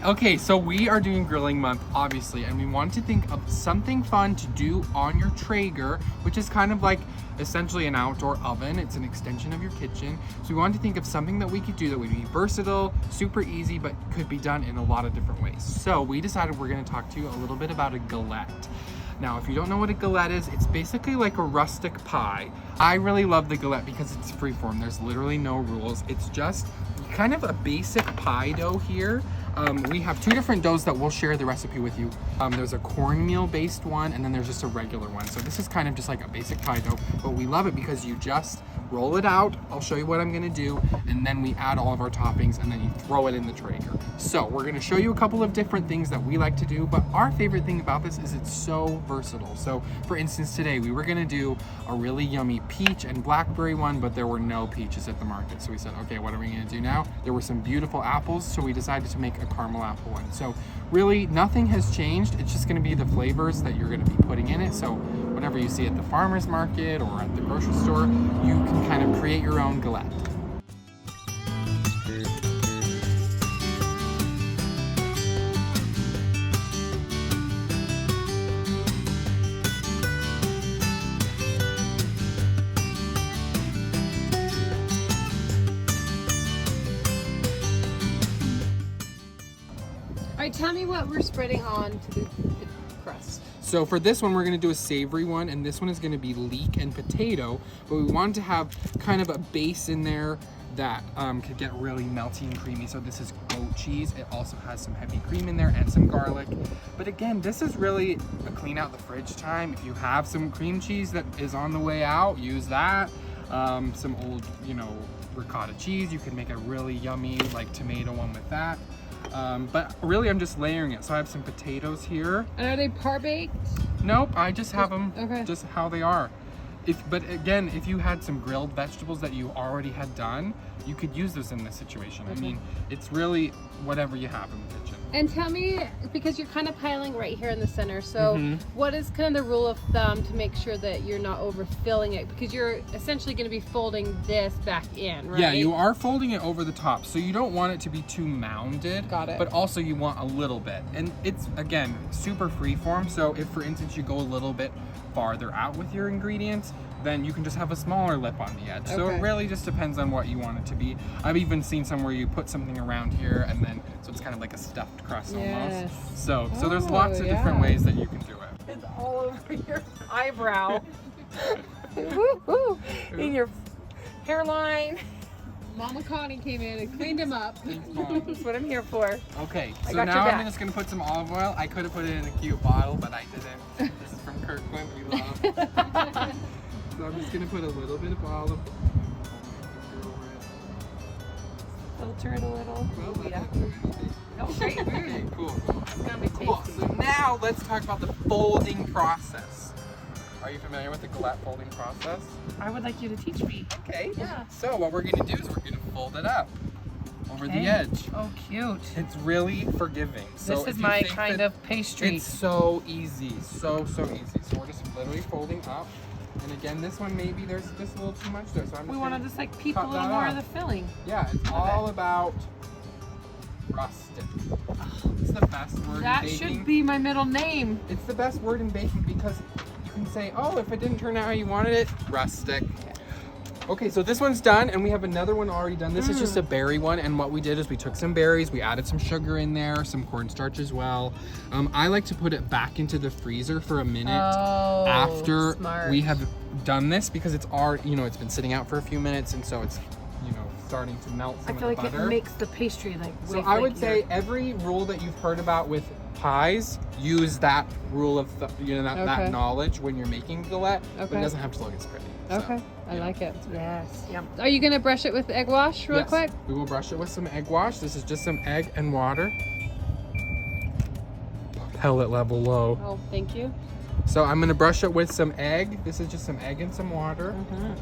Okay, so we are doing grilling month, obviously, and we want to think of something fun to do on your Traeger, which is kind of like essentially an outdoor oven. It's an extension of your kitchen. So we wanted to think of something that we could do that would be versatile, super easy, but could be done in a lot of different ways. So we decided we're gonna talk to you a little bit about a galette. Now, if you don't know what a galette is, it's basically like a rustic pie. I really love the galette because it's freeform. There's literally no rules. It's just kind of a basic pie dough here. We have two different doughs that we'll share the recipe with you. There's a cornmeal based one, and then there's just a regular one. So this is kind of just like a basic pie dough, but we love it because you just roll it out. I'll show you what I'm gonna do, and then we add all of our toppings, and then you throw it in the Traeger. So we're gonna show you a couple of different things that we like to do, but our favorite thing about this is it's so versatile. So for instance, today we were gonna do a really yummy peach and blackberry one, but there were no peaches at the market. So we said, okay, what are we gonna do now? There were some beautiful apples, so we decided to make a caramel apple one. So really nothing has changed. It's just gonna be the flavors that you're gonna be putting in it. So whatever you see at the farmer's market or at the grocery store, you can kind of create your own galette. All right, tell me what we're spreading on to the crust. So for this one, we're gonna do a savory one, and this one is gonna be leek and potato, but we wanted to have kind of a base in there that could get really melty and creamy. So this is goat cheese. It also has some heavy cream in there and some garlic. But again, this is really a clean out the fridge time. If you have some cream cheese that is on the way out, use that. Some old, ricotta cheese. You can make a really yummy like tomato one with that. But really I'm just layering it. So I have some potatoes here. And are they par-baked? Nope, I just have them Okay. just how they are. But again, if you had some grilled vegetables that you already had done, you could use those in this situation. Okay. I mean, it's really whatever you have in the kitchen. And tell me, because you're kind of piling right here in the center, so what is kind of the rule of thumb to make sure that you're not overfilling it? Because you're essentially going to be folding this back in, right? Yeah, you are folding it over the top, so you don't want it to be too mounded. Got it. But also you want a little bit. And it's, again, super freeform, so if, for instance, you go a little bit farther out with your ingredients, then you can just have a smaller lip on the edge. So it Okay. really just depends on what you want it to be. I've even seen some where you put something around here and then, so it's kind of like a stuffed crust Yes. almost. So there's lots of yeah. different ways that you can do it. It's all over your eyebrow. In your hairline. Mama Connie came in and cleaned him up. That's what I'm here for. Okay, I so got your now back. I'm just gonna put some olive oil. I could have put it in a cute bottle, but I didn't. This is from Kirkland, we love. So I'm just gonna put a little bit of olive oil. Filter it a little. Well, that Yeah. doesn't do anything. Oh, great. Okay, cool. It's gonna be tasty. Cool. So now let's talk about the folding process. Are you familiar with the galette folding process? I would like you to teach me. Okay. Yeah. So what we're gonna do is we're gonna fold it up over the Okay. edge. Oh, cute. It's really forgiving. So This if is you my think kind that of pastry. It's so easy, so easy. So we're just literally folding up. And again, this one maybe there's just a little too much there. So I'm We just want to gonna just like peep a cut little that more off. of the filling. Yeah, it's all about rustic. It's the best word That in baking. should be my middle name. It's the best word in baking because you can say, oh, if it didn't turn out how you wanted it, rustic. Okay, so this one's done, and we have another one already done. This is just a berry one, and what we did is we took some berries, we added some sugar in there, some cornstarch as well. I like to put it back into the freezer for a minute Oh, after smart. we have done this because it's already, it's been sitting out for a few minutes, and so it's, starting to melt some I feel of like the butter. it makes the pastry like So I would say every rule that you've heard about with pies, use that rule of that Okay. knowledge when you're making galette, but Okay. it doesn't have to look as pretty. So, Okay, I like it. Yes. Yum. Are you gonna brush it with egg wash real yes, quick? we will brush it with some egg wash. This is just some egg and water. Pellet level low. Oh, thank you. So I'm gonna brush it with some egg. This is just some egg and some water. Mm-hmm.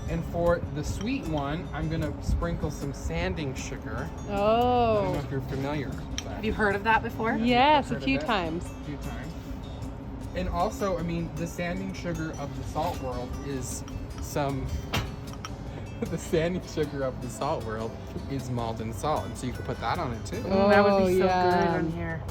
And for the sweet one, I'm gonna sprinkle some sanding sugar. I don't know Oh, if you're familiar with that. Have you heard of that before? yes, a Heard of few it? times. A few times. And also, I mean, the sanding sugar of the salt world is some the sandy sugar of the salt world is Malden salt, and so you can put that on it too. That would be so yeah. good on here.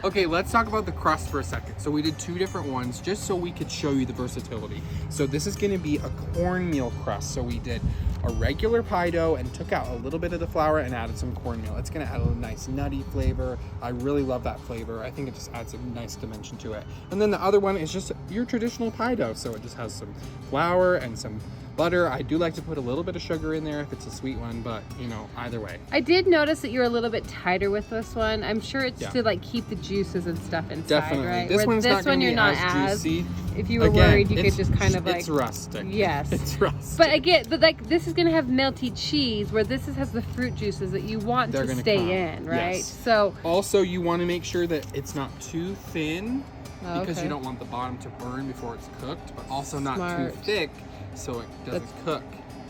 Okay, let's talk about the crust for a second. So we did 2 different ones just so we could show you the versatility. So this is gonna be a cornmeal crust. So we did a regular pie dough and took out a little bit of the flour and added some cornmeal. It's gonna add a nice nutty flavor. I really love that flavor. I think it just adds a nice dimension to it. And then the other one is just your traditional pie dough. So it just has some flour and some butter. I do like to put a little bit of sugar in there if it's a sweet one, but you know, either way. I did notice that you're a little bit tighter with this one. I'm sure it's Yeah. to like keep the juices and stuff inside, Definitely. right? This Where one's this not gonna one be you're not as juicy. If you were Again, worried, you could it's- just kind of like. It's rustic. Yes. It's rustic. But again, like this is gonna have melty cheese, where this has the fruit juices that you want They're to gonna stay come. in, right? Yes. So. Also, you want to make sure that it's not too thin Oh, because okay. you don't want the bottom to burn before it's cooked, but also not Smart. too thick so it doesn't cook.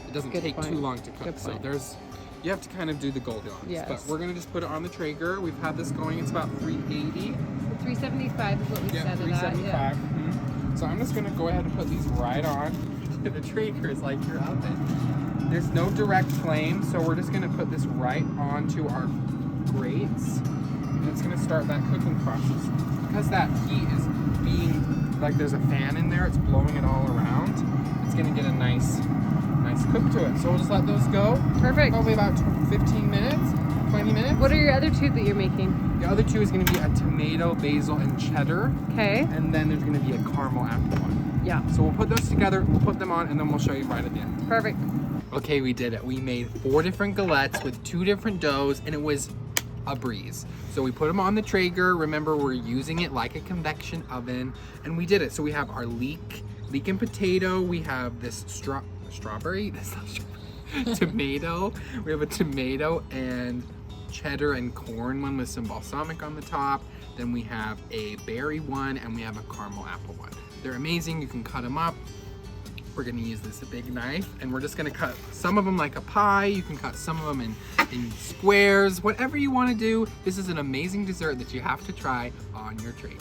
It doesn't Good take point. too long to cook. Good So point. you have to kind of do the Goldilocks. Yes. But we're gonna just put it on the Traeger. We've had this going. It's about 380. 375 is what we Yeah, set it at. 375. Mhm. So I'm just gonna go ahead and put these right on. The Traeger is like your oven. There's no direct flame, so we're just gonna put this right onto our grates, and it's gonna start that cooking process. Because that heat is being like there's a fan in there, it's blowing it all around. It's gonna get a nice cook to it. So we'll just let those go. Perfect. Probably about 15 minutes, 20 minutes. What are your other 2 that you're making? The other 2 is gonna be a tomato, basil, and cheddar. Okay. And then there's gonna be a caramel apple one. Yeah. So we'll put those together, we'll put them on, and then we'll show you right at the end. Perfect. Okay, we did it. We made 4 different galettes with 2 different doughs, and it was a breeze. So we put them on the Traeger. Remember, we're using it like a convection oven, and we did it. So we have our leek and potato. We have this strawberry. That's not strawberry. Tomato. We have a tomato and cheddar and corn one with some balsamic on the top. Then we have a berry one, and we have a caramel apple one. They're amazing. You can cut them up. We're gonna use this big knife, and we're just gonna cut some of them like a pie. You can cut some of them in squares, whatever you wanna do. This is an amazing dessert that you have to try on your Traeger.